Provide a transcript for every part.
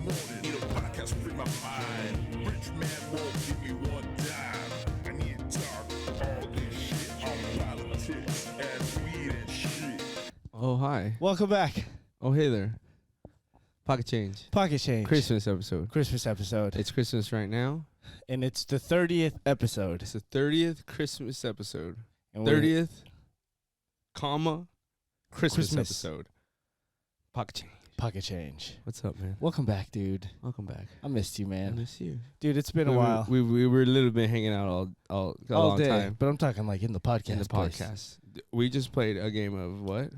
morning. Need a podcast free my mind. Rich man won't give me one dime. I need to talk all this shit on politics and weed and shit. Oh, hi. Welcome back. Oh, hey there. Pocket change. Pocket change. Christmas episode. Christmas episode. It's Christmas right now. And it's the 30th episode. It's the 30th Christmas episode. And we're- 30th, comma, Christmas episode. Pocket change. Pocket change. What's up, man? Welcome back, dude. Welcome back. I missed you, I man. miss you. Dude, it's been a while. We were a little bit hanging out all long day. time. But I'm talking like in the podcast. In the place. podcast. We just played a game of what?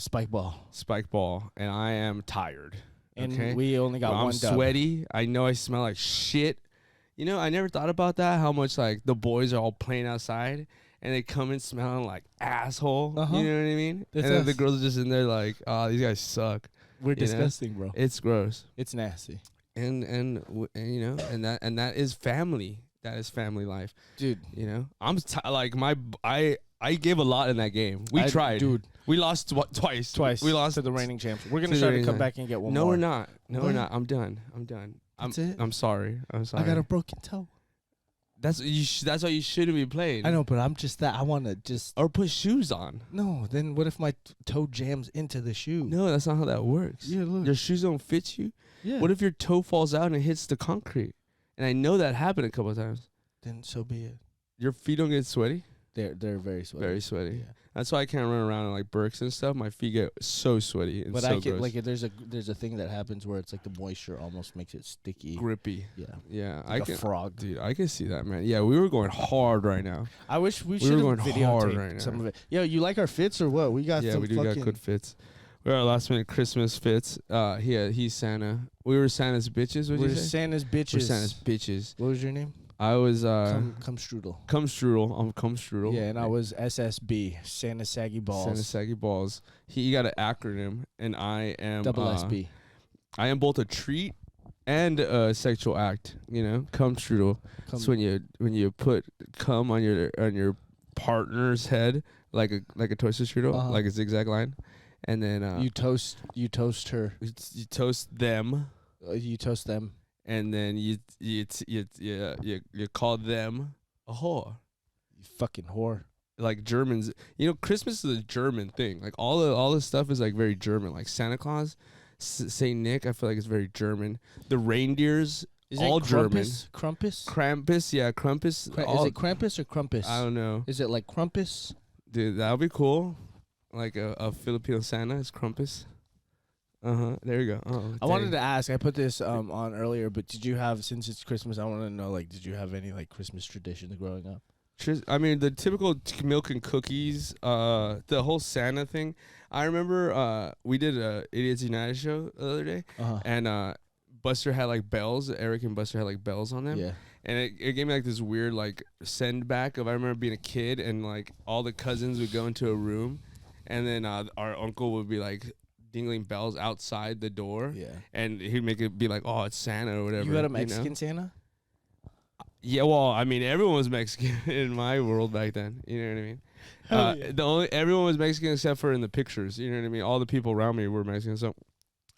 Spike ball. Spike ball, and I am tired. And okay? we only got I'm one dub. sweaty. I know I smell like shit. You know, I never thought about that, how much like the boys are all playing outside and they come in smelling like asshole. Uh-huh. You know what I mean? That's and then the us. girls are just in there like, oh, these guys suck. We're You know? disgusting, bro. It's gross. It's nasty. And you know, and that is family. That is family life. Dude. You know? I gave a lot in that game. We tried. Dude. We lost twice. Twice. We lost to the reigning champs. We're going to to the try to reigning come champ. back and get one No, more. we're not. No, What? we're not. I'm done. That's it? I'm sorry. I got a broken toe. That's why you shouldn't be playing. I know, but I'm just that. I want to just. Or put shoes on. No, then what if my toe jams into the shoe? No, that's not how that works. Yeah, look. Your shoes don't fit you. Yeah. What if your toe falls out and it hits the concrete? And I know that happened a couple of times. Then so be it. Your feet don't get sweaty? They're very sweaty. Very sweaty. Yeah. That's why I can't run around in like Birks and stuff. My feet get so sweaty and But so I can gross. like there's a thing that happens where it's like the moisture almost makes it sticky. Grippy. Yeah. Yeah, Like I a can. frog. Dude, I can see that, man. Yeah, we were going hard right now. I wish we We should were have going hard videotaped right now. some of it. Yo, you like our fits or what? We got Yeah, some we do fucking got good fits. We're our last minute Christmas fits. He's Santa. We were Santa's bitches. What'd We're you say? Santa's bitches. We're Santa's bitches. What was your name? I was Come Strudel. Cum Strudel. I'm Cum Strudel. Yeah, and I was SSB, Santa Saggy Balls. Santa Saggy Balls. He got an acronym, and I am Double SB. I am both a treat and a sexual act. You know, Cum Strudel. It's when you put cum on your partner's head like a toaster strudel, like a zigzag line, and then you toast her. you toast them. You toast them. And then you call them a whore. You fucking whore. Like Germans, you know, Christmas is a German thing. Like all the stuff is like very German. Like Santa Claus, Saint Nick, I feel like it's very German. The reindeers, Is all it German. Krampus? Krampus, yeah, Krampus. Is it Krampus or Krampus? I don't know, Is it like Krampus? dude. That would be cool. Like a Filipino Santa is Krampus. There you go. Oh, I wanted to ask. I put this on earlier, but did you have, since it's Christmas, I want to know, like, did you have any like Christmas traditions growing up? I mean, the typical milk and cookies, the whole Santa thing. I remember we did a Idiots United show the other day, and Buster had like bells. Eric and Buster had like bells on them. Yeah. And it gave me like this weird like send back of I remember being a kid and like all the cousins would go into a room, and then our uncle would be like dingling bells outside the door. Yeah. And he'd make it be like, oh, it's Santa or whatever. You had a know? Mexican Santa? Yeah, well, I mean, everyone was Mexican in my world back then. You know what I mean? Yeah. Everyone was Mexican except for in the pictures. You know what I mean? All the people around me were Mexican. So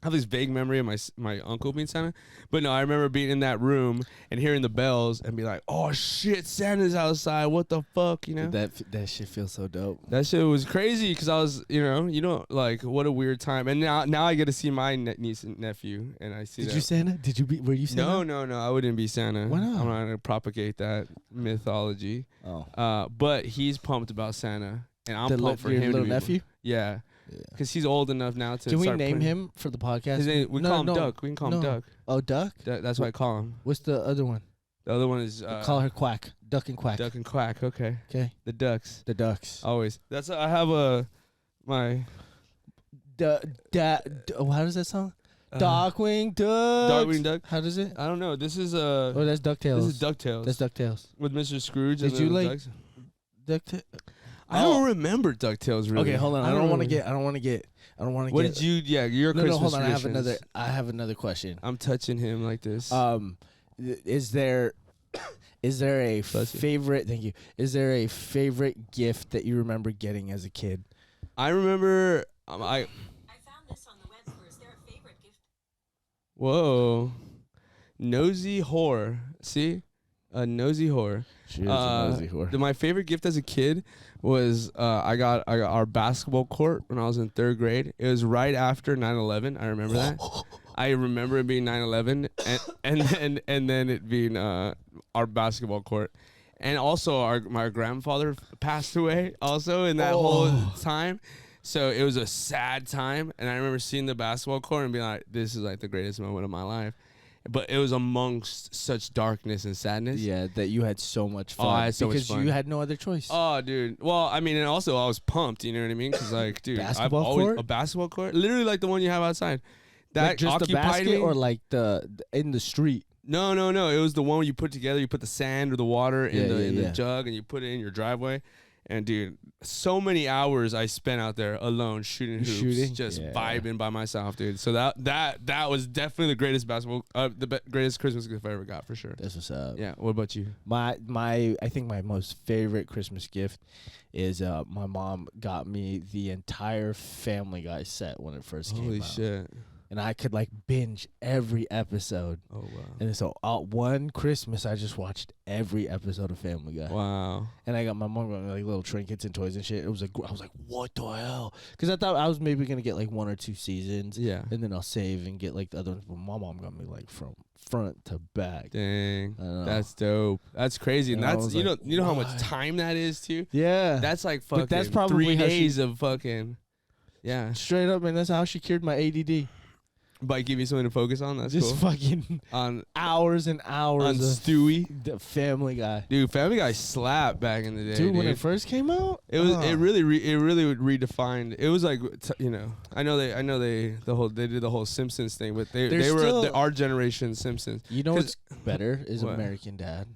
I have this vague memory of my uncle being Santa. But no, I remember being in that room and hearing the bells and be like, oh, shit, Santa's outside. What the fuck, you know? That shit feels so dope. That shit was crazy because I was, you know, like, what a weird time. And now I get to see my niece and nephew, and I see Did that. you Santa? Were you Santa? No, I wouldn't be Santa. Why not? I'm not going to propagate that mythology. Oh. But he's pumped about Santa, and I'm The pumped for your him little to be nephew? Yeah. Because he's old enough now to Can we start name playing. him for the podcast? His name, we No, call him no, Duck. We can call him no. Duck. Oh, Duck? That's what I call him. What's the other one? The other one is Call her Quack. Duck and Quack. Duck and Quack. Okay. Okay. The Ducks. The Ducks. Always. That's I have my How does that sound? Darkwing Duck. Darkwing Duck. How does it? I don't know. This is Oh, that's DuckTales. This is DuckTales. That's DuckTales. With Mr. Scrooge. Did and you the like Ducks. DuckTales? I don't remember DuckTales really. Okay, hold on. I don't want to get. What did you? Yeah, your No, Christmas hold on. traditions. I have another question. I'm touching him like this. Is there a Bless you. favorite? Thank you. Is there a favorite gift that you remember getting as a kid? I remember. I found this on the web first. Their favorite gift. Whoa. Nosy whore. See? A nosy whore. She is a nosy whore. My favorite gift as a kid was I got our basketball court when I was in 3rd grade. It was right after 9/11. I remember that. I remember it being 9/11 and then it being our basketball court. And also my grandfather passed away also in that whole time. So it was a sad time, and I remember seeing the basketball court and being like, this is like the greatest moment of my life. But it was amongst such darkness and sadness. Yeah, that you had so much fun. I had so much because fun. you had no other choice. Oh, dude. Well, I mean, and also I was pumped, you know what I mean? Because, like, dude, Basketball I've always court? A basketball court? Literally like the one you have outside. That like just the occupied basket me. or like the in the street? No. It was the one where you put together. You put the sand or the water in the jug, and you put it in your driveway. And dude, so many hours I spent out there alone shooting hoops, just vibing by myself, dude. So that was definitely the greatest greatest Christmas gift I ever got for sure. That's what's up. Yeah. What about you? I think my most favorite Christmas gift is my mom got me the entire Family Guy set when it first came out. Holy shit. And I could like binge every episode. Oh wow. And so one Christmas I just watched every episode of Family Guy. Wow. And I got my mom got me like little trinkets and toys and shit. It was like I was like, what the hell? Because I thought I was maybe gonna get like 1 or 2 seasons. Yeah. And then I'll save and get like the other ones. But my mom got me like from front to back. Dang. That's dope. That's crazy. And that's you know how much time that is too? Yeah. That's like fucking but that's probably 3 days of fucking straight up, man. That's how she cured my ADD. By giving you something to focus on. That's just cool. fucking on hours and hours on of Stewie. The Family Guy. Dude, Family Guy slapped back in the day. Dude, when it first came out, it was it really redefined. It was like I know they did the whole Simpsons thing, but they were our generation Simpsons. You know what's better is what? American Dad.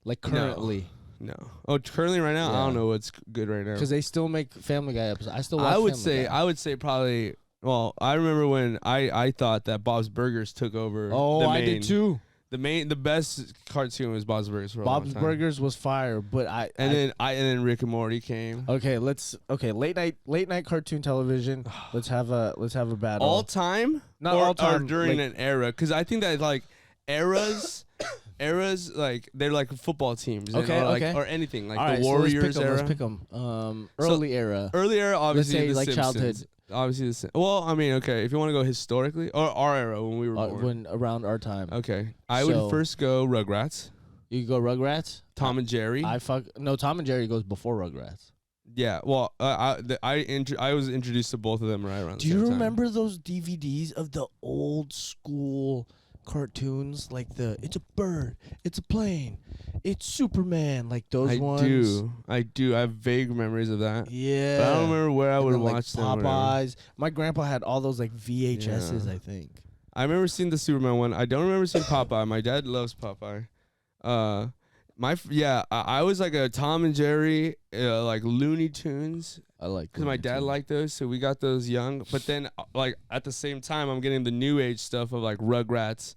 Like currently. No. Oh, currently right now, I don't know what's good right now. Because they still make Family Guy episodes. I still watch I would say probably. Well, I remember when I thought that Bob's Burgers took over. Oh, I did too. The best cartoon was Bob's Burgers for a long time. Bob's Burgers was fire, but then Rick and Morty came. Okay, late night cartoon television. let's have a battle. All time? Not all time. Or during an era, because I think that like eras like they're like football teams. Or anything like all the Warriors era. Let's pick them. Early era. Early era, obviously the like Simpsons. Childhood. Obviously, well, I mean, okay, if you want to go historically or our era when we were born, when around our time. Okay, I would first go Rugrats. You go Rugrats. Tom and Jerry. Tom and Jerry goes before Rugrats. Yeah, well, I was introduced to both of them right around. Do you remember those DVDs of the old school cartoons, like it's a bird, it's a plane, it's Superman, like those ones? I do. I have vague memories of that. Yeah, but I don't remember where I would watch them. Popeyes. My grandpa had all those like VHSs. I think I remember seeing the Superman one. I don't remember seeing Popeye. My dad loves Popeye. I was like a Tom and Jerry, like Looney Tunes. I like because my dad liked those, so we got those young. But then, like at the same time, I'm getting the new age stuff of like Rugrats,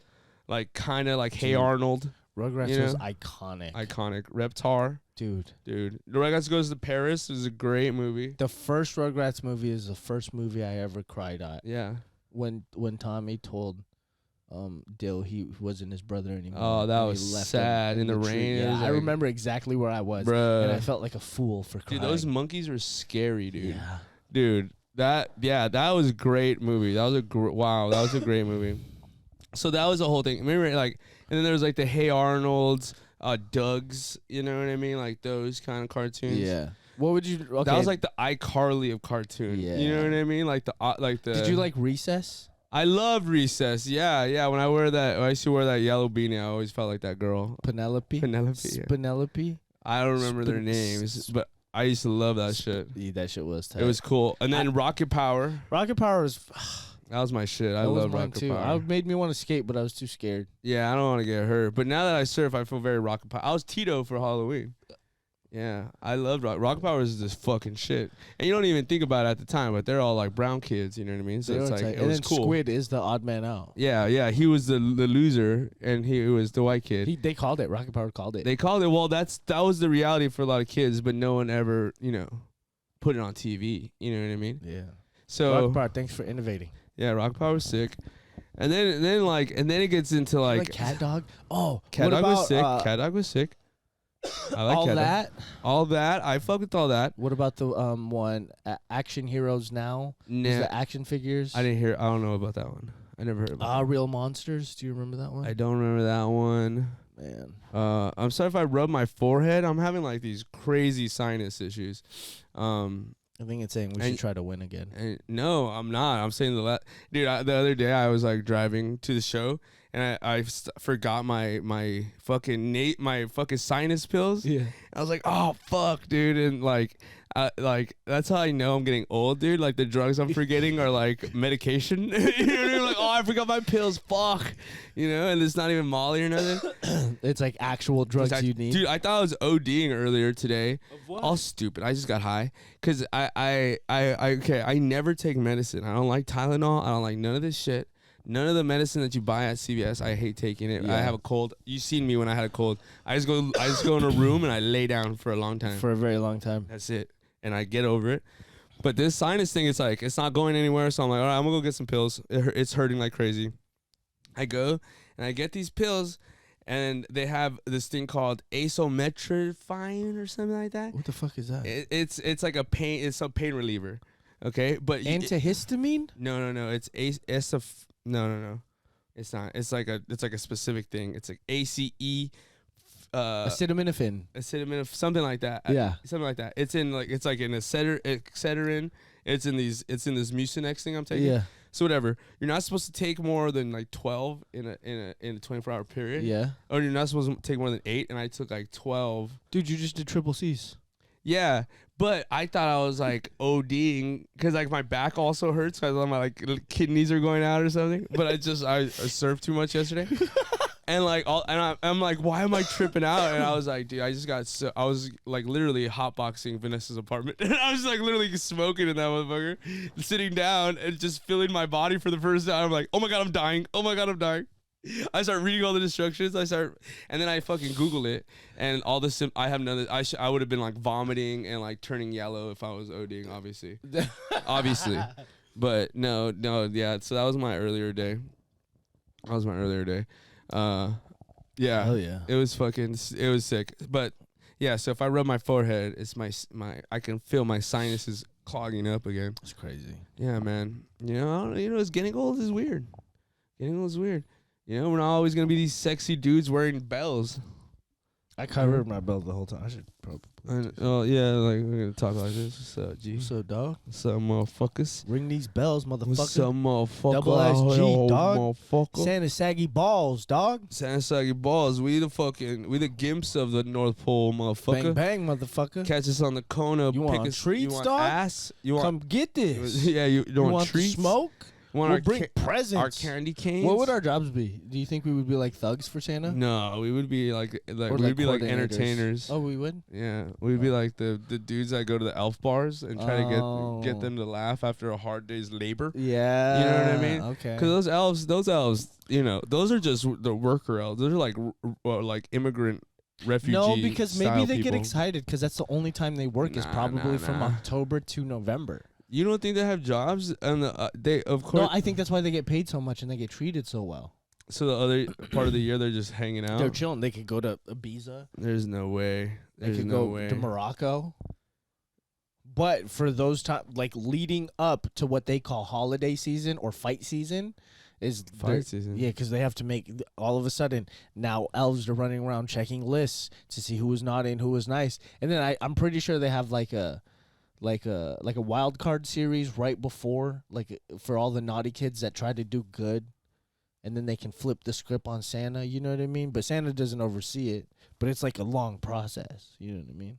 like kind of like Hey Arnold. Rugrats was iconic. Reptar, dude. The Rugrats Goes to Paris was a great movie. The first Rugrats movie is the first movie I ever cried at. Yeah, when Tommy told Dill he wasn't his brother anymore. Oh, that was sad in the rain. Yeah, I remember exactly where I was, bruh. And I felt like a fool for crying. Dude, those monkeys were scary, dude. Yeah. Dude, that was a great movie. That was a great movie. So that was the whole thing. Remember, like, and then there was like the Hey Arnold's, Doug's. You know what I mean? Like those kind of cartoons. Yeah. What would you? Okay. That was like the iCarly of cartoon. Yeah. You know what I mean? Like the. Did you like Recess? I love Recess. Yeah. When I used to wear that yellow beanie, I always felt like that girl. Penelope. Yeah. Penelope. I don't remember their names, but I used to love that shit. Yeah, that shit was tight. It was cool. And then Rocket Power. Rocket Power was. That was my shit. I love Rocket Power. It made me want to skate, but I was too scared. Yeah, I don't want to get hurt. But now that I surf, I feel very Rocket Power. I was Tito for Halloween. Yeah, I loved Rocket Power is this fucking shit. And you don't even think about it at the time, but they're all like brown kids, you know what I mean? So it's like, it was cool. Squid is the odd man out. Yeah, he was the loser, and he was the white kid. They called it. Rocket Power called it. They called it. Well, that was the reality for a lot of kids, but no one ever, put it on TV. You know what I mean? Yeah. So Rocket Power, thanks for innovating. Yeah, Rocket Power was sick. And then it gets into like cat dog. Oh, cat what dog was about, sick. Cat dog was sick. I like all cat dog. that. All that. I fuck with all that. What about the one Action Heroes Now? Nah, Is the action figures? I didn't hear. I don't know about that one. I never heard about that. Real monsters. Do you remember that one? I don't remember that one. Man. I'm sorry if I rub my forehead. I'm having like these crazy sinus issues. I think it's saying we should try to win again. And no, I'm not. I'm saying dude. The other day I was like driving to the show and I forgot my fucking my fucking sinus pills. Yeah. I was like, oh fuck, dude, and like that's how I know I'm getting old, dude. Like the drugs I'm forgetting are like medication. You know what I mean? Like, oh, I forgot my pills. Fuck, you know, and it's not even Molly or nothing. It's like actual drugs you need. Dude, I thought I was ODing earlier today. Of what? All stupid. I just got high because I never take medicine. I don't like Tylenol. I don't like none of this shit. None of the medicine that you buy at CVS, I hate taking it. Yeah. I have a cold. You seen me when I had a cold. I just go in a room and I lay down for a long time. For a very long time. That's it. And I get over it. But this sinus thing, it's like, it's not going anywhere. So I'm like, all right, I'm going to go get some pills. It's hurting like crazy. I go and I get these pills and they have this thing called asometrifine or something like that. What the fuck is that? It's like it's a pain reliever. Okay. But Antihistamine? No. It's no. It's not. It's like a specific thing. It's like ACE. Acetaminophen. Something like that. Yeah. Something like that. It's in like Excedrin. It's in this Mucinex thing I'm taking. Yeah. So whatever. You're not supposed to take more than like 12 in a 24-hour period. Yeah. Or you're not supposed to take more than 8, and I took like 12. Dude, you just did triple C's. Yeah, but I thought I was like ODing because like my back also hurts because my like kidneys are going out or something. But I surfed too much yesterday. And like I'm like, why am I tripping out? And I was like, dude, I was like literally hotboxing Vanessa's apartment. And I was like literally smoking in that motherfucker, sitting down and just feeling my body for the first time. I'm like, oh my God, I'm dying. Oh my God, I'm dying. I start reading all the instructions. And then I fucking Google it, and all the I have none. I would have been like vomiting and like turning yellow if I was ODing, obviously, But no, yeah. So that was my earlier day. Yeah. Hell yeah. It was sick. But yeah, so if I rub my forehead, it's my I can feel my sinuses clogging up again. It's crazy. Yeah, man. It's getting old is weird. You know, we're not always gonna be these sexy dudes wearing bells. I covered my belt the whole time. I should probably. Oh yeah, like we're gonna talk like this. What's up, G? What's up, dog? What's up, motherfuckers? Ring these bells, motherfucker. What's up, motherfucker? Double S G, dog. Motherfucker. Santa Saggy balls, dog. Santa Saggy balls. We the gimps of the North Pole, motherfucker. Bang, bang, motherfucker. Catch us on the Kona. You want treats, you want dog? Ass? You want? Come get this. Yeah, you want treats? Smoke? We'll bring presents. Our candy canes. What would our jobs be? Do you think we would be like thugs for Santa? No, we would be like Or be like entertainers. Oh, we would? Yeah, we'd be like the dudes that go to the elf bars and try to get them to laugh after a hard day's labor. Yeah. You know what I mean? Okay. Because those elves, those are just the worker elves. Those are like immigrant refugee. No, because maybe they people. get excited because that's the only time they work is probably from October to November. You don't think they have jobs? And they, of course. No, I think that's why they get paid so much and they get treated so well. So the other part of the year they're just hanging out. They're chilling. They could go to Ibiza. There's no way. They could go to Morocco. But for those like leading up to what they call holiday season or fight season, is fight season. Yeah, because they have to make all of a sudden now elves are running around checking lists to see who was naughty and who was nice, and then I'm pretty sure they have like a wild card series right before, like for all the naughty kids that try to do good, and then they can flip the script on Santa. You know what I mean? But Santa doesn't oversee it. But it's like a long process. You know what I mean?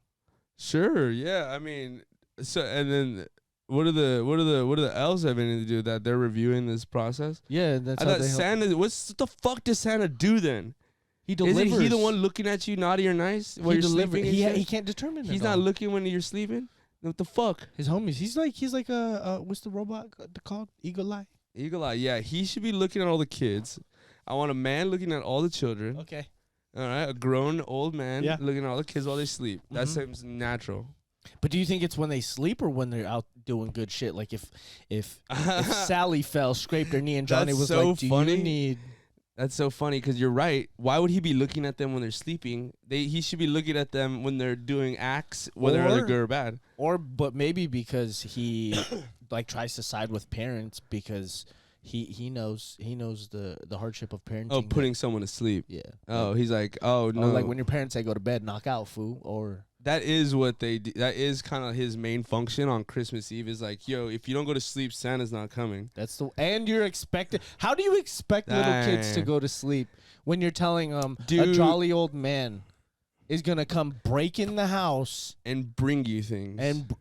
Sure. Yeah. I mean, so and then what are the elves having to do that they're reviewing this process? Yeah, that's. I thought Santa. What the fuck does Santa do then? He delivers. Isn't he the one looking at you, naughty or nice, while you're sleeping? He can't determine. He's not looking when you're sleeping. What the fuck? His homies. He's like a what's the robot called? Eagle Eye. Eagle Eye. Yeah, he should be looking at all the kids. I want a man looking at all the children. Okay. All right, a grown old man looking at all the kids while they sleep. That seems natural. But do you think it's when they sleep or when they're out doing good shit? Like if Sally fell, scraped her knee, and Johnny That's was so like, "Do funny. you need?" That's so funny because you're right. Why would he be looking at them when they're sleeping? He should be looking at them when they're doing acts, whether they're good or bad. But maybe because he like tries to side with parents because he knows the hardship of parenting. Oh, putting someone to sleep. Yeah. Oh, he's like, oh no. Like when your parents say go to bed, knock out, fool. Or that is what they do. That is kind of his main function on Christmas Eve. Is like, yo, if you don't go to sleep, Santa's not coming. and you're expected. How do you expect little kids to go to sleep when you're telling them a jolly old man is gonna come break in the house and bring you things? And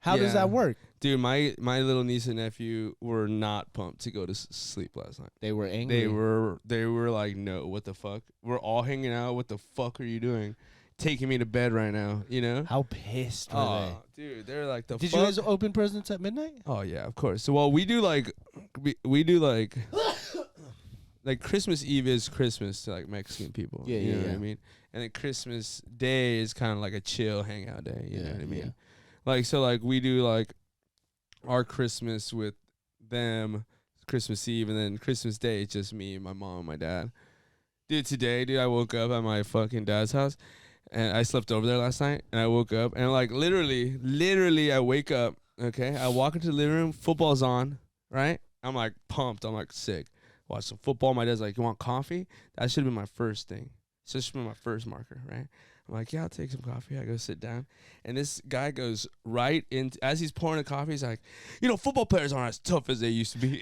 how does that work? Dude, my little niece and nephew were not pumped to go to sleep last night. They were angry. They were like, no, what the fuck? We're all hanging out. What the fuck are you doing? Taking me to bed right now, you know? How pissed were they? Dude, they're like the Did fuck? you guys open presents at midnight? Oh yeah, of course. So well, we do like like Christmas Eve is Christmas to like Mexican people. Yeah, you know yeah. what I mean? And then Christmas Day is kind of like a chill hangout day. You know what I mean? Yeah. Like so, like we do like our Christmas with them, Christmas Eve, and then Christmas Day it's just me, my mom, and my dad. Dude, today, I woke up at my fucking dad's house. And I slept over there last night, and I woke up, and like literally, I wake up, okay? I walk into the living room, football's on, right? I'm like pumped, I'm like sick. Watch some football. My dad's like, you want coffee? That should have been my first thing. So this should have been my first marker, right? I'm like, yeah, I'll take some coffee. I go sit down, and this guy goes right in as he's pouring the coffee. He's like, you know, football players aren't as tough as they used to be.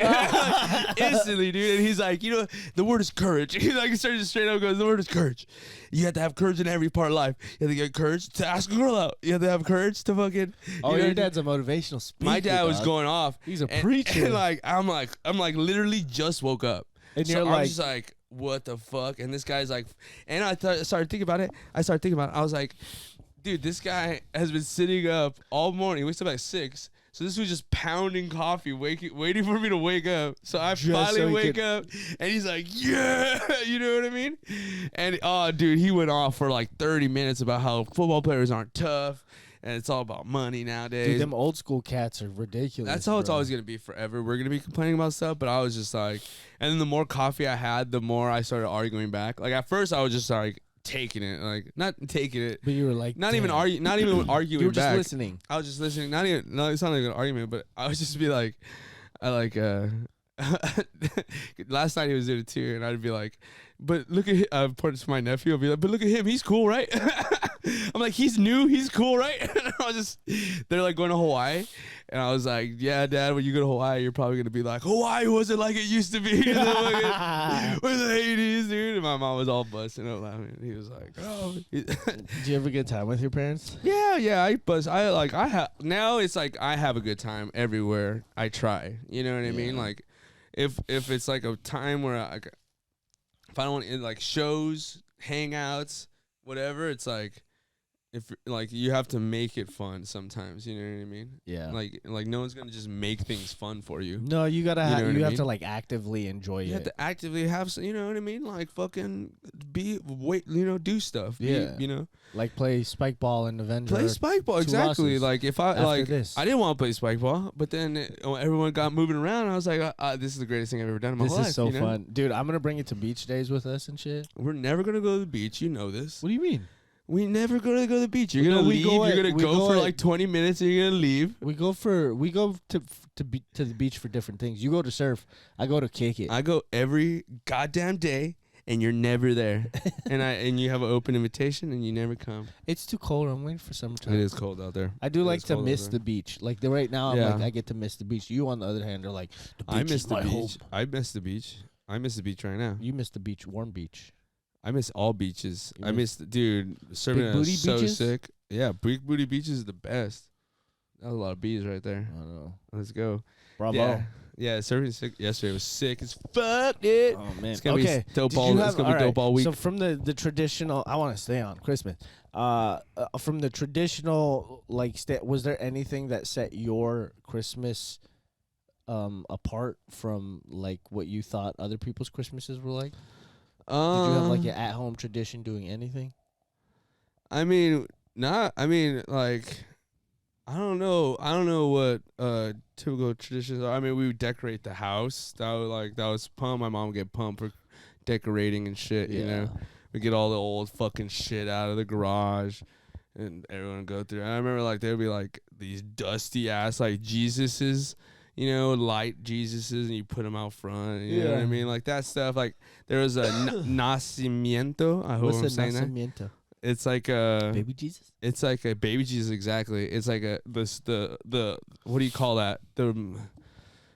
Instantly, dude. And he's like, you know, the word is courage. He like starts straight up goes, the word is courage. You have to have courage in every part of life. You have to get courage to ask a girl out. You have to have courage to fucking. Oh, your dad's a motivational speaker. My dad was going off. He's a preacher. And like I'm like literally just woke up. And so you're I'm like, just like, what the fuck? And this guy's like, and I started thinking about it. I was like, dude, this guy has been sitting up all morning. He wakes up at 6. So this was just pounding coffee, waiting for me to wake up. So I finally wake up, and he's like, yeah, you know what I mean? And, oh, dude, he went off for like 30 minutes about how football players aren't tough. And it's all about money nowadays. Dude, them old school cats are ridiculous. That's how it's always going to be forever. We're going to be complaining about stuff, but I was just like, and then the more coffee I had, the more I started arguing back. Like at first I was just like taking it, like not taking it. But you were like, not even arguing back. You were just listening. I was just listening. No, it's not like an argument, but I was just be like, last night he was there too, and I'd be like, but look at him. Point to my nephew. I'd be like, but look at him. He's cool, right? I'm like, he's new. He's cool, right? And I was just, they're like going to Hawaii. And I was like, yeah, Dad, when you go to Hawaii, you're probably going to be like, Hawaii wasn't like it used to be. With the 80s, dude. And my mom was all busting up laughing. He was like, oh. Did you have a good time with your parents? Yeah. Now it's like I have a good time everywhere I try. You know what I mean? Like, if it's like a time where if I don't want like shows, hangouts, whatever, it's like if like you have to make it fun sometimes, you know what I mean? Yeah. Like no one's gonna just make things fun for you. No, you gotta you have to like actively enjoy it. You have to actively have, you know what I mean? Like fucking do stuff. Yeah. You know, like play spike ball in Avenger. play spike ball exactly. Like if I like, this. I didn't want to play spike ball, but then everyone got moving around. And I was like, this is the greatest thing I've ever done in my life. This is so you know? fun, dude. I'm gonna bring you to beach days with us and shit. We're never gonna go to the beach. You know this. What do you mean? We never gonna go to the beach. You're No, gonna we leave. go You're at- gonna we go go for at- like 20 minutes, and you're gonna leave. We go to the beach for different things. You go to surf. I go to kick it. I go every goddamn day, and you're never there. and you have an open invitation, and you never come. It's too cold. I'm waiting for summertime. It is cold out there. I do It like is to cold out miss there. the beach. Like right now, Yeah. I'm like I get to miss the beach. You, on the other hand, are like the beach I miss is the my beach. home. I miss the beach. I miss the beach right now. You miss the beach, warm beach. I miss all beaches. You I miss, dude, serving Big booty is so beaches? sick. Yeah, big booty beaches is the best. That was a lot of bees right there. I don't know. Let's go. Bravo. Yeah, serving sick yesterday was sick as fuck, dude. Oh man. It's gonna Okay. be dope Did all. you It's have- gonna be dope all week. So from the traditional, I want to stay on Christmas. From the traditional, like, was there anything that set your Christmas apart from like what you thought other people's Christmases were like? Did you have like an at-home tradition doing anything? I mean, Not, I mean, like, I don't know. I don't know what typical traditions are. I mean, we would decorate the house. That was pumped. My mom would get pumped for decorating and shit. You know, we get all the old fucking shit out of the garage, and everyone would go through. And I remember like there would be like these dusty ass like Jesuses. You know, light Jesuses, and you put them out front. You know what I mean? Like that stuff. Like there was a nacimiento. I hope I'm saying that. It's like a baby Jesus. It's like a baby Jesus, exactly. It's like the what do you call that?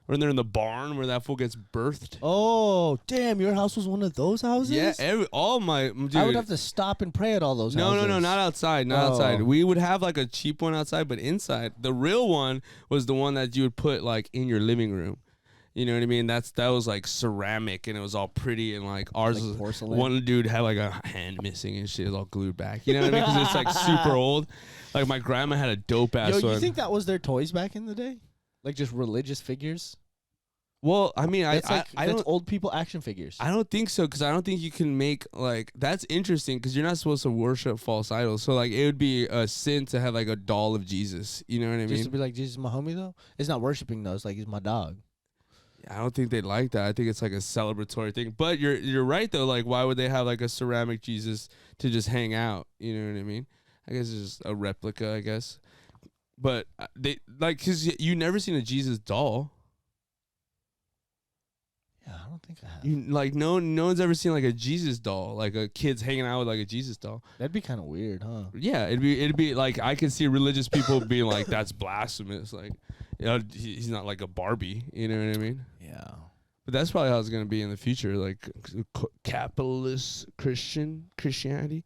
When they're in the barn where that fool gets birthed. Oh, damn! Your house was one of those houses. Yeah, all my dude. I would have to stop and pray at all those houses. No, not outside, outside. We would have like a cheap one outside, but inside. The real one was the one that you would put like in your living room. You know what I mean? That was like ceramic, and it was all pretty, and like ours like was porcelain. One dude had like a hand missing and shit. It was all glued back. You know what I mean? Because it's like super old. Like my grandma had a dope ass one. You think that was their toys back in the day? Like just religious figures? Well, I mean, That's I that's don't old people action figures. I don't think so, because I don't think you can make like that's interesting, because you're not supposed to worship false idols. So like it would be a sin to have like a doll of Jesus. You know what I mean? Just to be like, Jesus is my homie though. It's not worshiping though. It's like he's my dog. I don't think they like that. I think it's like a celebratory thing. But you're right though. Like, why would they have like a ceramic Jesus to just hang out? You know what I mean? I guess it's just a replica. I guess. But they like, cause you never seen a Jesus doll. Yeah, I don't think I have. You like no one's ever seen like a Jesus doll, like a kid's hanging out with like a Jesus doll. That'd be kind of weird, huh? Yeah, it'd be like I can see religious people being like, that's blasphemous. Like, you know, he's not like a Barbie. You know what I mean? Yeah. But that's probably how it's gonna be in the future, like capitalist Christianity.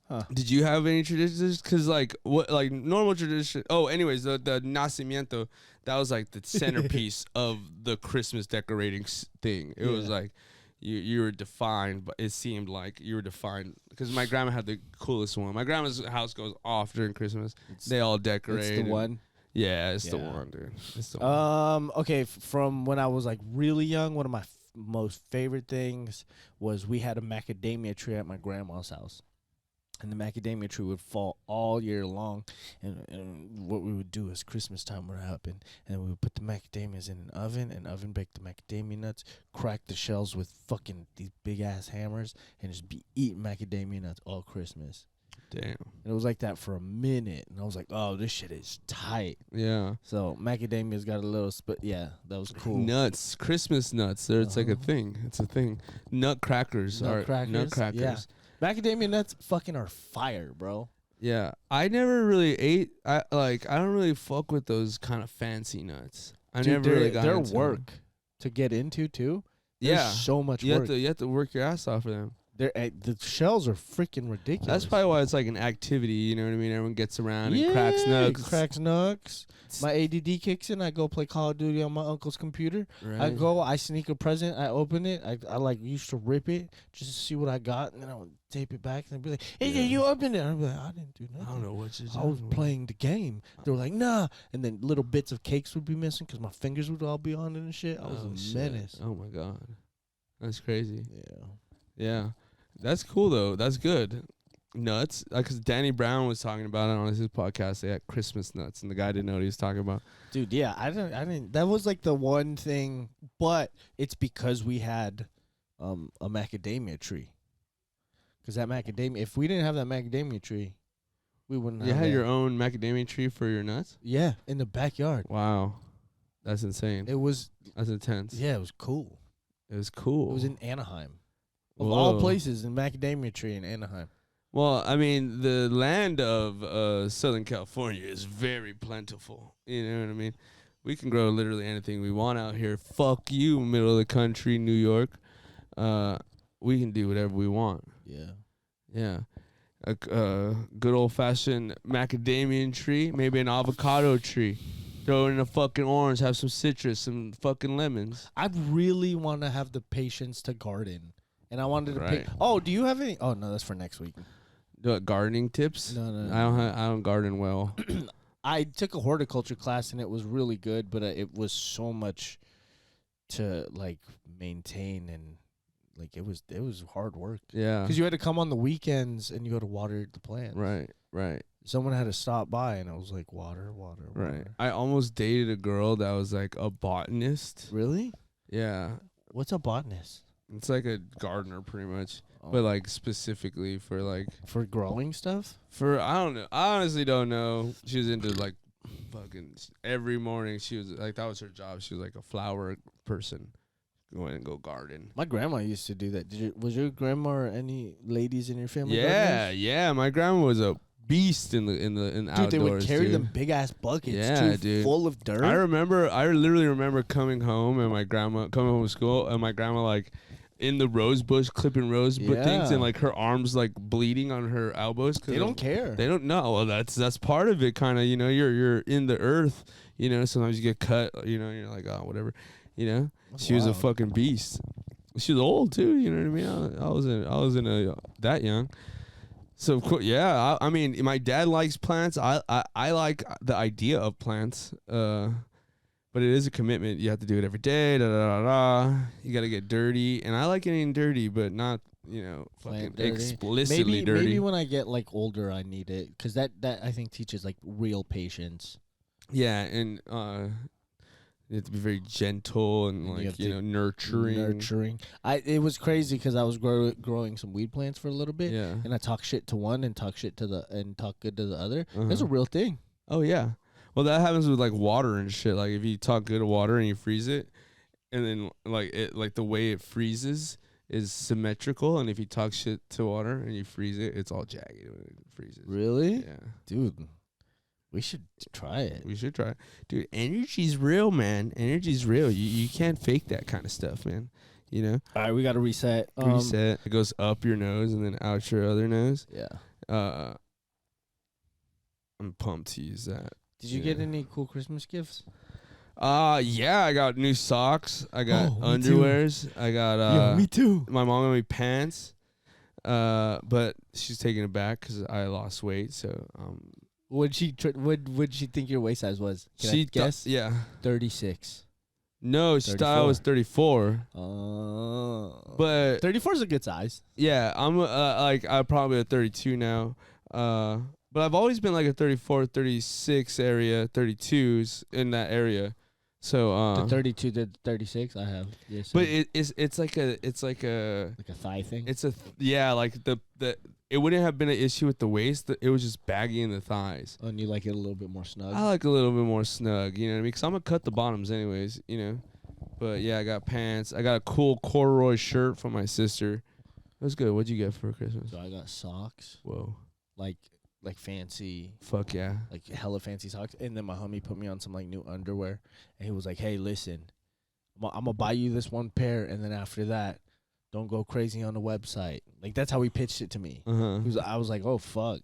Huh. Did you have any traditions? Cause like what, like normal tradition. Oh, anyways, the nacimiento, that was like the centerpiece of the Christmas decorating thing. It was like you were defined, but it seemed like you were defined because my grandma had the coolest one. My grandma's house goes off during Christmas. They all decorate. It's the one. Yeah, it's the one, dude. It's the one. Okay, from when I was like really young, one of my most favorite things was we had a macadamia tree at my grandma's house. And the macadamia tree would fall all year long. And what we would do is Christmas time would happen. And we would put the macadamias in an oven and oven bake the macadamia nuts, crack the shells with fucking these big-ass hammers, and just be eating macadamia nuts all Christmas. Damn. And it was like that for a minute. And I was like, oh, this shit is tight. Yeah. So macadamia's got a little yeah, that was cool. Nuts. Christmas nuts. It's like a thing. It's a thing. Nutcrackers. Nutcrackers. Yeah. Macadamia nuts fucking are fire, bro. Yeah, I never really ate. I don't really fuck with those kind of fancy nuts. I never really got into work them. to get into too. There's so much work. You have to work your ass off for them. The shells are freaking ridiculous. That's probably why it's like an activity. You know what I mean? Everyone gets around and cracks nuts. My ADD kicks in. I go play Call of Duty on my uncle's computer. Right. I sneak a present. I open it. I like used to rip it just to see what I got, and then I would tape it back and I'd be like, "Hey, you opened it?" I'd be like, "I didn't do nothing. I don't know what you're I was playing the game." They were like, "Nah," and then little bits of cakes would be missing because my fingers would all be on it and shit. I was a menace. Oh my god, that's crazy. Yeah. That's cool though. That's good. Nuts, because Danny Brown was talking about it on his podcast. They had Christmas nuts, and the guy didn't know what he was talking about. Dude, yeah, I didn't. That was like the one thing, but it's because we had a macadamia tree. Because that macadamia, if we didn't have that macadamia tree, we wouldn't. You had your own macadamia tree for your nuts? Yeah, in the backyard. Wow, that's insane. That's intense. Yeah, it was cool. It was cool. It was in Anaheim. Of all places, in macadamia tree in Anaheim. Well, I mean, the land of Southern California is very plentiful. You know what I mean? We can grow literally anything we want out here. Fuck you, middle of the country, New York. We can do whatever we want. Yeah. Yeah. A good old-fashioned macadamia tree, maybe an avocado tree. Throw in a fucking orange, have some citrus, some fucking lemons. I really want to have the patience to garden. And I wanted to pick. Oh, do you have any? Oh, no, that's for next week. Gardening tips? No. I don't garden well. I took a horticulture class and it was really good, but it was so much to like maintain and like it was hard work. Yeah. Because you had to come on the weekends and you had to water the plants. Right. Someone had to stop by, and I was like, water. Right. I almost dated a girl that was like a botanist. Really? Yeah. What's a botanist? It's like a gardener pretty much. Oh. But like specifically for like For growing stuff? I don't know. I honestly don't know. She was into like fucking every morning she was like that was her job. She was like a flower person. Go in and go garden. My grandma used to do that. Was your grandma or any ladies in your family? Yeah, gardeners? yeah. My grandma was a beast in the Dude, outdoors. they would carry dude. them big ass buckets, Yeah, too, dude. full of dirt. I literally remember coming home and my grandma coming home from school and my grandma like in the rose bush clipping rose bush things and like her arms like bleeding on her elbows. They don't care. They don't know. Well, that's part of it. Kind of, you know, you're in the earth. You know, sometimes you get cut. You know, you're like, oh, whatever. You know, she was a fucking beast. She was old too. You know what I mean? I was in a that young. So of course, yeah. I mean, my dad likes plants. I like the idea of plants. But it is a commitment. You have to do it every day. Da, da, da, da. You got to get dirty. And I like getting dirty, but not, you know, fucking explicitly dirty. Maybe when I get, like, older, I need it. Because that, I think, teaches, like, real patience. Yeah, and you have to be very gentle and, like, you know, nurturing. It was crazy because I was growing some weed plants for a little bit. Yeah. And I talk shit to one and talk good to the other. That's a real thing. Oh, yeah. Well, that happens with like water and shit. Like if you talk good to water and you freeze it, and then like the way it freezes is symmetrical, and if you talk shit to water and you freeze it, it's all jagged when it freezes. Really? Yeah, dude. We should try it. We should try it. Dude, energy's real, man. Energy's real. You can't fake that kind of stuff, man. You know? All right, we got to reset. Reset. It goes up your nose and then out your other nose. Yeah. I'm pumped to use that. Did you get any cool Christmas gifts? Yeah, I got new socks. I got underwears. I got me too. My mom got me pants. But she's taking it back because I lost weight. So Would she think your waist size was? Can I guess? Yeah. 36. No, she thought I was 34. But 34 is a good size. Yeah, I'm I'm probably at 32 now. But I've always been like a 34, 36 area, 32s in that area. So the 32 to 36 I have. Yes. But it's like a thigh thing. It's like the it wouldn't have been an issue with the waist. It was just baggy in the thighs. Oh, and you like it a little bit more snug? I like a little bit more snug, you know what I mean? Because I'm going to cut the bottoms anyways, you know. But, yeah, I got pants. I got a cool corduroy shirt from my sister. It was good. What'd you get for Christmas? So I got socks. Whoa. Like fancy. Fuck yeah. Like hella fancy socks. And then my homie put me on some like new underwear. And he was like, hey, listen, I'm going to buy you this one pair. And then after that, don't go crazy on the website. Like that's how he pitched it to me. I was like, oh, fuck.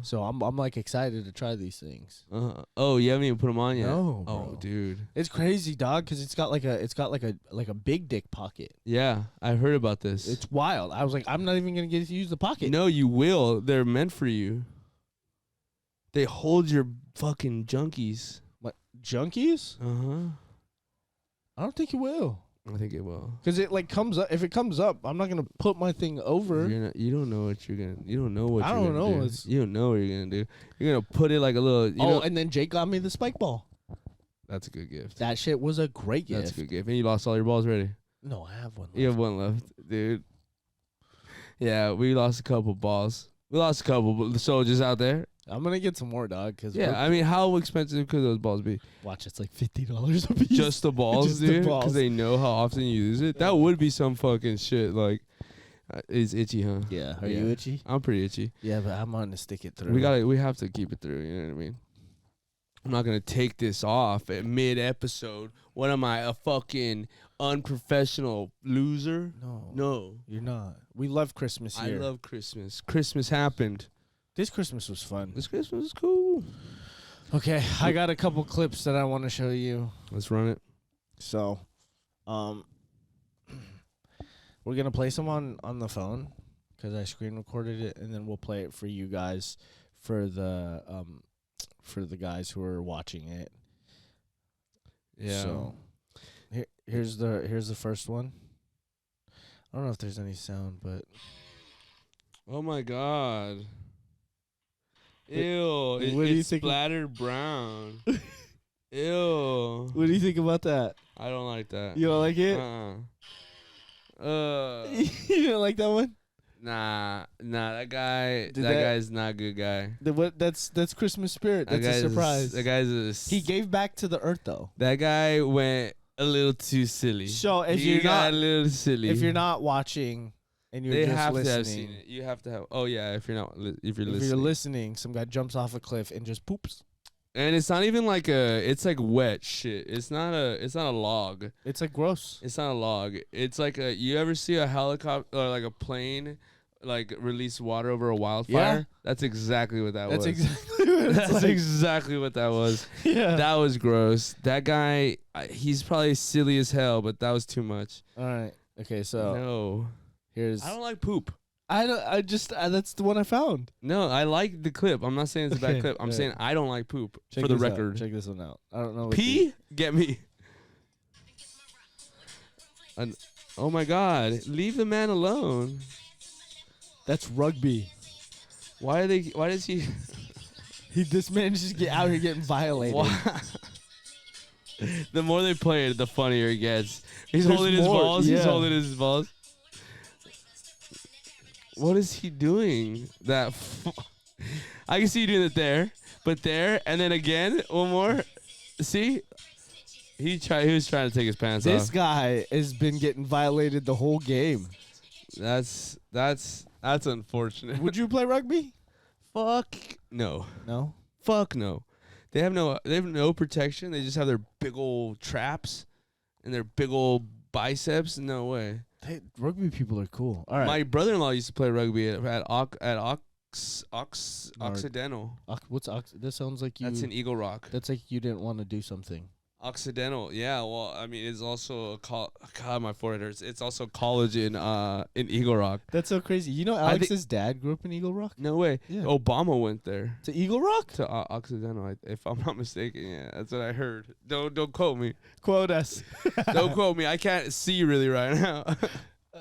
So I'm like excited to try these things. Oh, you haven't even put them on yet? No, bro. Oh, dude. It's crazy, dog, because it's got like a big dick pocket. Yeah, I heard about this. It's wild. I was like, I'm not even going to get to use the pocket. No, you will. They're meant for you. They hold your fucking junkies. What, junkies? I don't think you will. I think it will. Because it like comes up. If it comes up, I'm not gonna put my thing over. You don't know what you're gonna. You don't know what. I you're don't gonna know. Do. You don't know what you're gonna do. You're gonna put it like a little. And then Jake got me the spike ball. That's a good gift. That shit was a great gift. That's a good gift. And you lost all your balls already. No, I have one left. You have one left, dude. Yeah, we lost a couple balls. We lost a couple soldiers out there. I'm gonna get some more, dog. Cause I mean, how expensive could those balls be? Watch, it's like $50 a piece. Just the balls, Just dude. the balls. Because they know how often you use it. That would be some fucking shit. Like, it's itchy, huh? Yeah. Are you itchy? I'm pretty itchy. Yeah, but I'm on to stick it through. We have to keep it through. You know what I mean? I'm not gonna take this off at mid episode. What am I, a fucking unprofessional loser? No, you're not. We love Christmas here. I love Christmas. Christmas happened. This Christmas was fun. This Christmas is cool. Okay, I got a couple clips that I want to show you. Let's run it. So, we're gonna play some on the phone because I screen recorded it, and then we'll play it for you guys for the guys who are watching it. Yeah. So, here's the first one. I don't know if there's any sound, but Oh my god. Ew. What do you It's think of- splattered brown. Ew. what do you think about that? I don't like that. You don't like it? You don't like that one? Nah, that guy. Did that that- guy's not a good guy. That's Christmas spirit. That That's a guy's surprise. That guy's He gave back to the earth though. That guy went a little too silly. So if he you're got not a little silly. if you're not watching and you're they just have listening, to have seen it. You have to have. Oh yeah, if you're not, if you're if listening. you're listening, some guy jumps off a cliff and just poops. And it's not even like it's like wet shit. It's not a log. It's like gross. It's not a log. It's like you ever see a helicopter or like a plane like release water over a wildfire? Yeah. That's exactly what that That's was. exactly what it's That's like. exactly what that was. Yeah. That was gross. That guy, he's probably silly as hell, but that was too much. All right. Okay, so No. here's I don't like poop. that's the one I found. No, I like the clip. I'm not saying it's a bad Okay, clip. I'm yeah. saying I don't like poop. Check for the this out. record. Check this one out. I don't know what Pee? Get me. Oh my god. Leave the man alone. that's rugby. Why does he This man just get out here getting violated. Why? The more they play it, the funnier it gets. He's There's holding his more, balls. He's yeah. holding his balls. What is he doing? I can see you doing it there, but there, and then again, one more. See? He was trying to take his pants This off. guy has been getting violated the whole game. That's unfortunate. Would you play rugby? Fuck no. No. Fuck no. They have no protection. They just have their big old traps and their big old biceps. No way. Rugby people are cool. All right. My brother-in-law used to play rugby at Occidental. What's that sounds like you. That's in Eagle Rock. That's like you didn't want to do something. Occidental, yeah. Well, I mean, it's also God, my forehead hurts. It's also college in Eagle Rock. That's so crazy. You know, Alex's dad grew up in Eagle Rock. No way. Yeah. Obama went there To Eagle Rock? to Occidental, if I'm not mistaken. Yeah, that's what I heard. Don't quote me. Quote us. Don't quote me. I can't see really right now.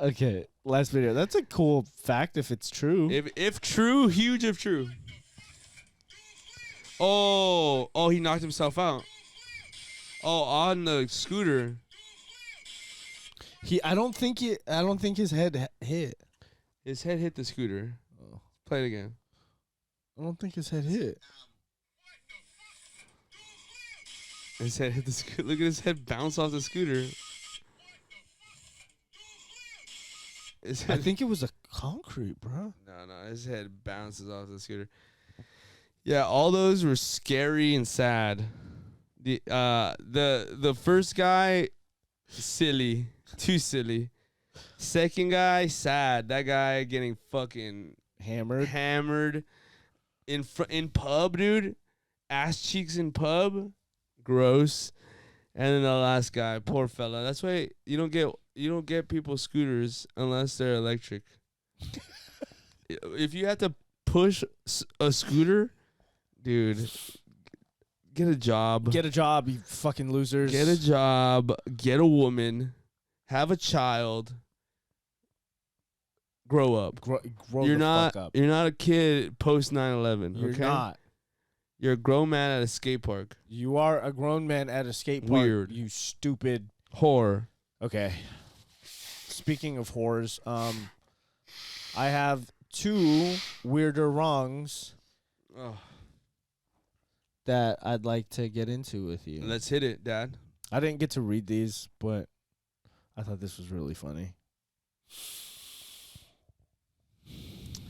Okay, last video. That's a cool fact if it's true. If true, huge if true. Oh, he knocked himself out. Oh, on the scooter. I don't think his head hit. His head hit the scooter. Oh. Play it again. I don't think his head hit. His head hit the scooter. Look at his head bounce off the scooter. I think it was a concrete, bro. No, his head bounces off the scooter. Yeah, all those were scary and sad. The first guy, silly, too silly. Second guy, sad. That guy getting fucking hammered in pub, dude. Ass cheeks in pub, gross. And then the last guy, poor fella. That's why you don't get people scooters unless they're electric. If you have to push a scooter, dude, get a job. Get a job, you fucking losers. Get a job. Get a woman. Have a child. Grow up. Grow You're the not. fuck up. You're not a kid post 9/11. You're okay? not. You're a grown man at a skate park. You are a grown man at a skate park. Weird. You stupid. Whore. Okay. Speaking of whores, I have 2 weirder wrongs Oh, that I'd like to get into with you. let's hit it, Dad. I didn't get to read these, but I thought this was really funny.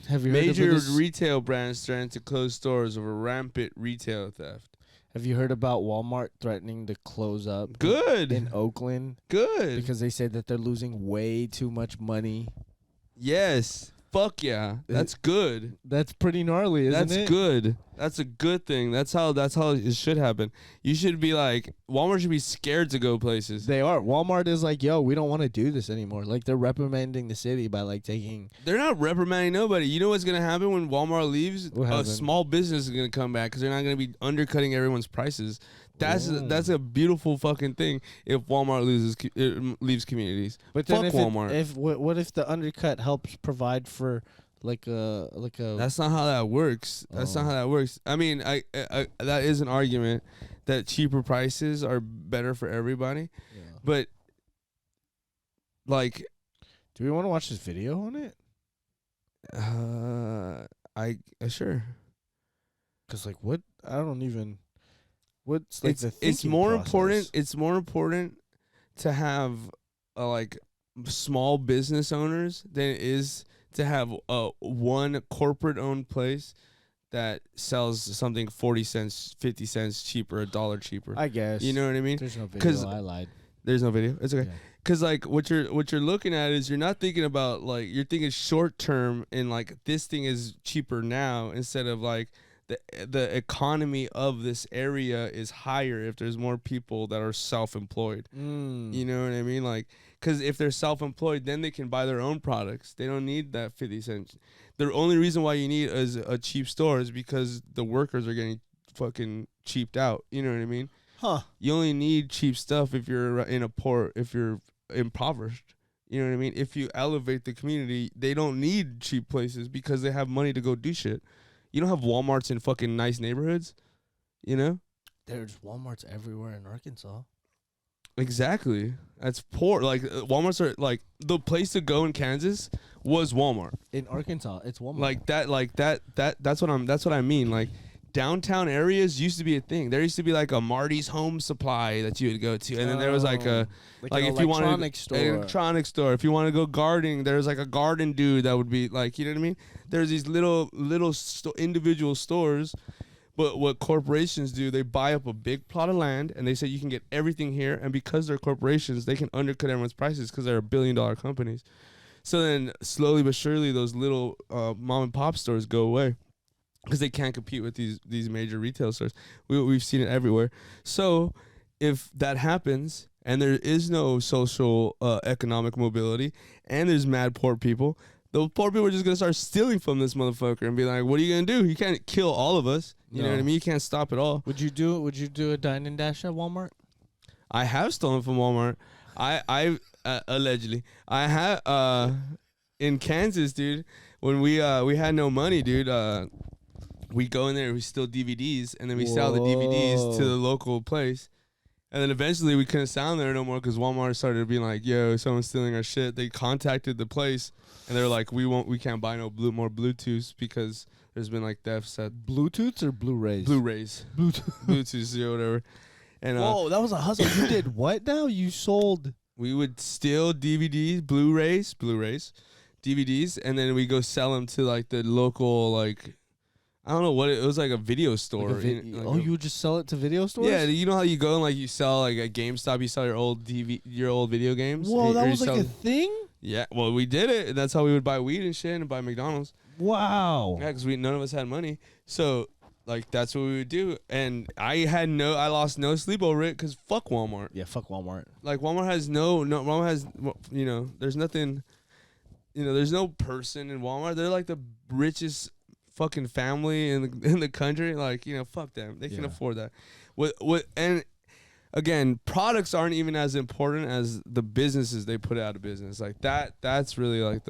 Have you heard Major of this? retail brands threaten to close stores over rampant retail theft. Have you heard about Walmart threatening to close up Good. in Oakland Good. because they said that they're losing way too much money? Yes. Fuck yeah. That's good. That's pretty gnarly, isn't That's it? good. That's a good thing. That's how it should happen. You should be like, Walmart should be scared to go places. They are. Walmart is like, yo, we don't want to do this anymore. Like, they're reprimanding the city by, like, taking... They're not reprimanding nobody. You know what's going to happen when Walmart leaves? What A happened? small business is going to come back because they're not going to be undercutting everyone's prices. That's a beautiful fucking thing. If Walmart leaves communities, But fuck then Walmart. what if the undercut helps provide for like a That's not how that works. That's not how that works. I mean, I that is an argument that cheaper prices are better for everybody, but like, do we want to watch this video on it? Sure. Cause like what I don't even what's like it's more important. It's more important to have like small business owners than it is to have one corporate owned place that sells something 40 cents, 50 cents cheaper, $1 cheaper. I guess. You know what I mean? There's no video. I lied. There's no video. It's okay. Yeah. Cause like what you're looking at is you're not thinking about like you're thinking short term and like this thing is cheaper now instead of like the economy of this area is higher if there's more people that are self-employed. You know what I mean? Like, because if they're self-employed, then they can buy their own products. They don't need that 50 cents. The only reason why you need is a cheap store is because the workers are getting fucking cheaped out. You know what I mean? Huh. You only need cheap stuff if you're if you're impoverished. You know what I mean? If you elevate the community, they don't need cheap places because they have money to go do shit. You don't have Walmarts in fucking nice neighborhoods, you know? There's Walmarts everywhere in Arkansas. Exactly. That's poor. Like Walmarts are like the place to go in Kansas was Walmart. In Arkansas, it's Walmart. That's what I mean. Like downtown areas used to be a thing. There used to be like a Marty's Home Supply that you would go to, and then there was like a like if you wanted an electronics store. If you want to go gardening, there's like a garden dude that would be like, you know what I mean? There's these little individual stores, but what corporations do, they buy up a big plot of land and they say you can get everything here, and because they're corporations, they can undercut everyone's prices because they're $1 billion companies. So then slowly but surely, those little mom and pop stores go away, because they can't compete with these major retail stores. We've seen it everywhere. So if that happens and there is no social economic mobility and there's mad poor people, the poor people are just going to start stealing from this motherfucker and be like, what are you going to do? You can't kill all of us. You know what I mean? You can't stop it all. Would you do a dine and dash at Walmart? I have stolen from Walmart. I allegedly. I have in Kansas, dude, when we had no money, dude, we go in there, we steal DVDs, and then we sell the DVDs to the local place. And then eventually we couldn't sell them there no more because Walmart started being like, yo, someone's stealing our shit. They contacted the place, and they're like, we can't buy no more Bluetooths because there's been like thefts at Bluetooths or Blu-rays? Bluetooths, or whatever. And whoa, that was a hustle. You did what now? You sold? We would steal DVDs, Blu-rays, DVDs, and then we go sell them to like the local like. I don't know what it was, like a video store. You would just sell it to video stores? Yeah, you know how you go and like you sell like a GameStop, you sell your old video games. Whoa, that was like a thing? Yeah, well we did it, and that's how we would buy weed and shit and buy McDonald's. Wow. Yeah, because none of us had money, so like that's what we would do. And I lost no sleep over it because fuck Walmart. Yeah, fuck Walmart. Like Walmart has there's nothing, there's no person in Walmart. They're like the richest fucking family in the country. Like, fuck them. They can afford that. And again, products aren't even as important as the businesses they put out of business. Like that's really like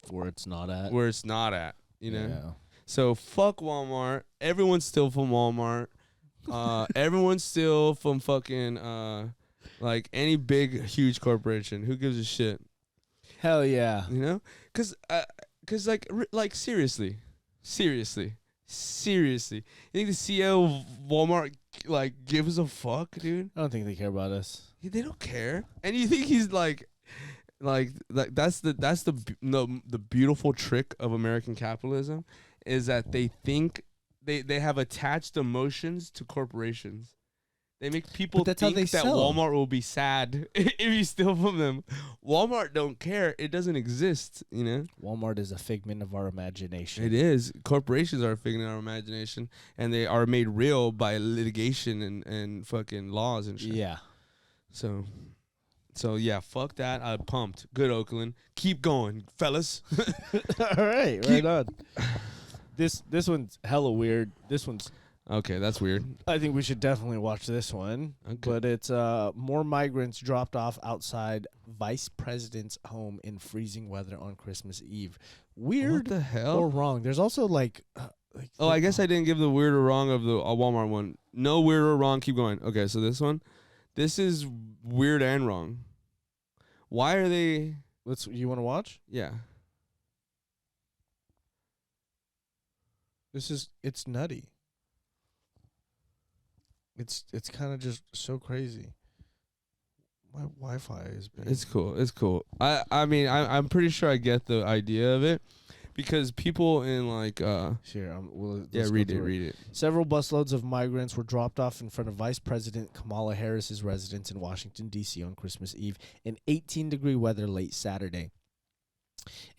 where it's not at. Yeah. So fuck Walmart. Everyone's still from Walmart. Everyone's still from fucking like any big huge corporation. Who gives a shit? Hell yeah. Cause seriously. You think the CEO of Walmart like gives a fuck, dude? I don't think they care about us. They don't care. And you think he's like that's the beautiful trick of American capitalism is that they think they have attached emotions to corporations. They make people think that Walmart will be sad if you steal from them. Walmart don't care. It doesn't exist, Walmart is a figment of our imagination. It is. Corporations are a figment of our imagination, and they are made real by litigation and fucking laws and shit. Yeah. So yeah, fuck that. I'm pumped. Good, Oakland. Keep going, fellas. All right, right on. This one's hella weird. This one's Okay, that's weird. I think we should definitely watch this one. Okay. But it's more migrants dropped off outside vice president's home in freezing weather on Christmas Eve. Weird What the hell? or wrong? There's also like Oh, I guess I didn't give the weird or wrong of the Walmart one. No weird or wrong. Keep going. Okay, so this one. This is weird and wrong. Why are they... You want to watch? Yeah. It's nutty. It's kind of just so crazy. My Wi-Fi is being... It's cool. It's cool. I mean, I'm pretty sure I get the idea of it. Because people in like Here, read it. Several busloads of migrants were dropped off in front of Vice President Kamala Harris's residence in Washington, D.C. on Christmas Eve in 18-degree weather late Saturday.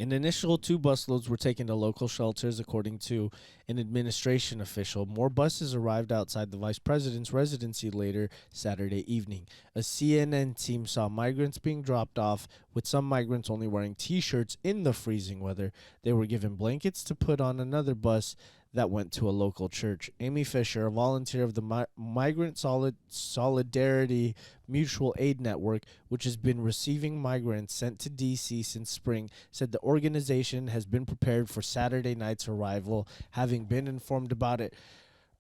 An initial 2 busloads were taken to local shelters, according to an administration official. More buses arrived outside the vice president's residency later Saturday evening. A CNN team saw migrants being dropped off, with some migrants only wearing T-shirts in the freezing weather. They were given blankets to put on another bus that went to a local church. Amy Fisher, a volunteer of the Migrant Solidarity Mutual Aid Network, which has been receiving migrants sent to D.C. since spring, said the organization has been prepared for Saturday night's arrival, having been informed about it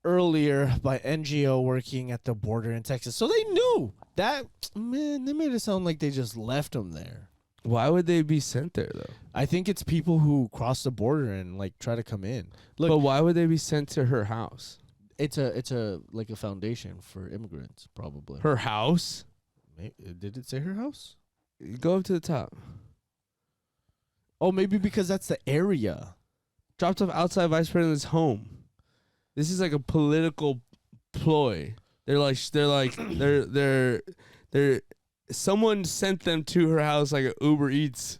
earlier by NGO working at the border in Texas. So they knew that. Man, they made it sound like they just left them there. Why would they be sent there though? I think it's people who cross the border and like try to come in. Look, But why would they be sent to her house? it's a like a foundation for immigrants, probably. Her house? Did it say her house? Go up to the top. Oh, maybe because that's the area. Dropped off outside vice president's home. This is like a political ploy. They're someone sent them to her house like a Uber Eats.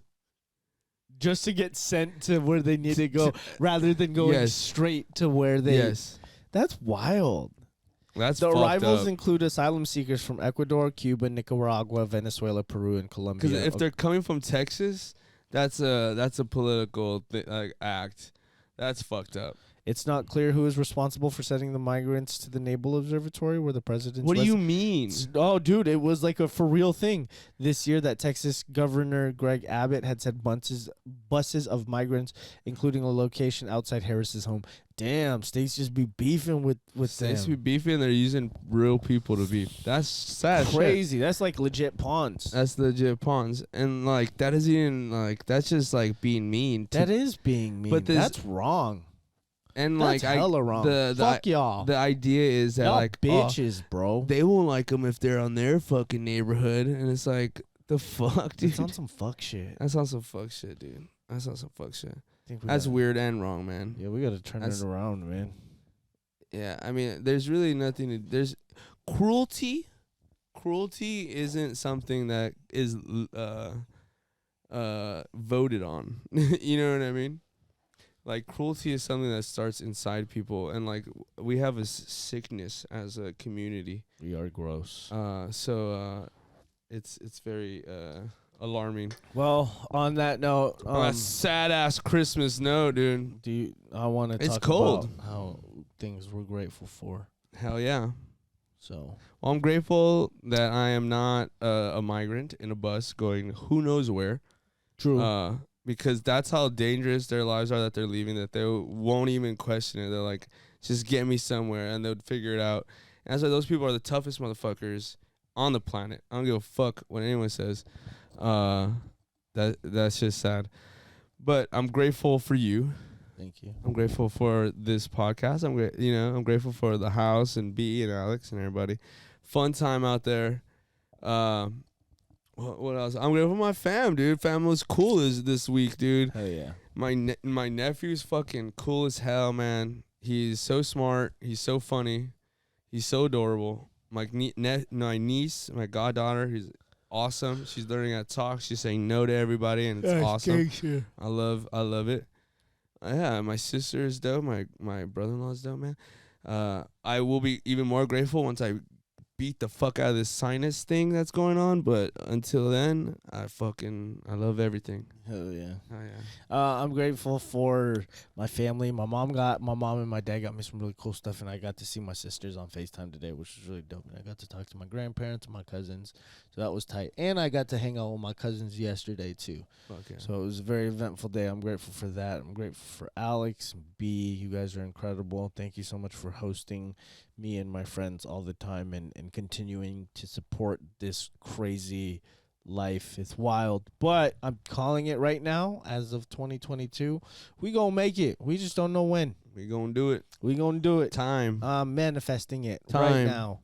Just to get sent to where they need to go, rather than going Yes. straight to where they. Yes. That's wild. That's The fucked arrivals up. include asylum seekers from Ecuador, Cuba, Nicaragua, Venezuela, Peru, and Colombia. Because if they're coming from Texas, that's a political act. That's fucked up. It's not clear who is responsible for sending the migrants to the Naval Observatory where the president's What do you mean? Oh, dude, it was like a for real thing this year that Texas Governor Greg Abbott had sent buses of migrants, including a location outside Harris's home. Damn, states just be beefing with States them. be beefing. They're using real people to beef. That's sad. shit. Crazy. That's like legit pawns. That's legit pawns, and like that is even like that's just like being mean. That is being mean. But this- that's wrong. And That's like hella wrong. Fuck y'all. The idea is that Y'all like bitches, bro. they won't like them if they're on their fucking neighborhood, and it's like the fuck, dude. It's on some fuck shit. That's on some fuck shit, dude. That's on some fuck shit. Think we That's gotta- weird and wrong, man. Yeah, we gotta turn That's- it around, man. Yeah, I mean, there's really nothing to. There's cruelty. Cruelty isn't something that is voted on. You know what I mean? Like cruelty is something that starts inside people, and like we have a sickness as a community. We are gross. So it's very alarming. Well, on that note, On a sad ass Christmas note, dude. I want to It's talk cold. about how things we're grateful for. Hell yeah. So Well, I'm grateful that I am not a migrant in a bus going who knows where. true. Because that's how dangerous their lives are that they're leaving, that they won't even question it. They're like, just get me somewhere, and they'll figure it out. And that's why those people are the toughest motherfuckers on the planet. I don't give a fuck what anyone says. That's just sad. But I'm grateful for you. Thank you. I'm grateful for this podcast. I'm grateful for the house and B and Alex and everybody. Fun time out there. What else? I'm grateful for my fam, dude. Fam was cool this week, dude. Hell yeah. My nephew's fucking cool as hell, man. He's so smart. He's so funny. He's so adorable. My niece, my goddaughter, he's awesome. She's learning how to talk. She's saying no to everybody, and it's awesome. I love it. Yeah, my sister is dope. My brother-in-law is dope, man. I will be even more grateful once I beat the fuck out of this sinus thing that's going on. But until then, I love everything. Hell yeah. Oh yeah. I'm grateful for my family. My mom and my dad got me some really cool stuff, and I got to see my sisters on FaceTime today, which was really dope. And I got to talk to my grandparents and my cousins, so that was tight. And I got to hang out with my cousins yesterday too. Okay. So it was a very eventful day. I'm grateful for that. I'm grateful for Alex and B. You guys are incredible. Thank you so much for hosting me and my friends all the time and continuing to support this crazy life. It's wild, but I'm calling it right now. As of 2022, we gonna make it. We just don't know when. We gonna do it. We gonna do it. Time. Manifesting it Time. right now.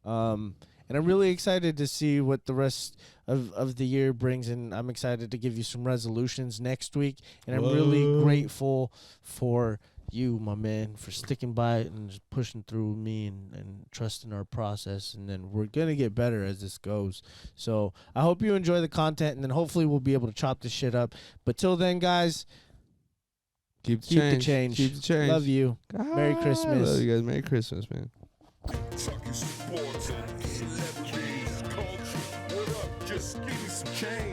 And I'm really excited to see what the rest of the year brings, and I'm excited to give you some resolutions next week. And I'm really grateful for you, my man, for sticking by it and just pushing through me and trusting our process. And then we're going to get better as this goes. So I hope you enjoy the content, and then hopefully we'll be able to chop this shit up. But till then, guys, Keep the change. Keep the change. Love you. Merry Christmas. Love you guys. Merry Christmas, man. Talking sports and celebrities, culture. What up? Just give me some change.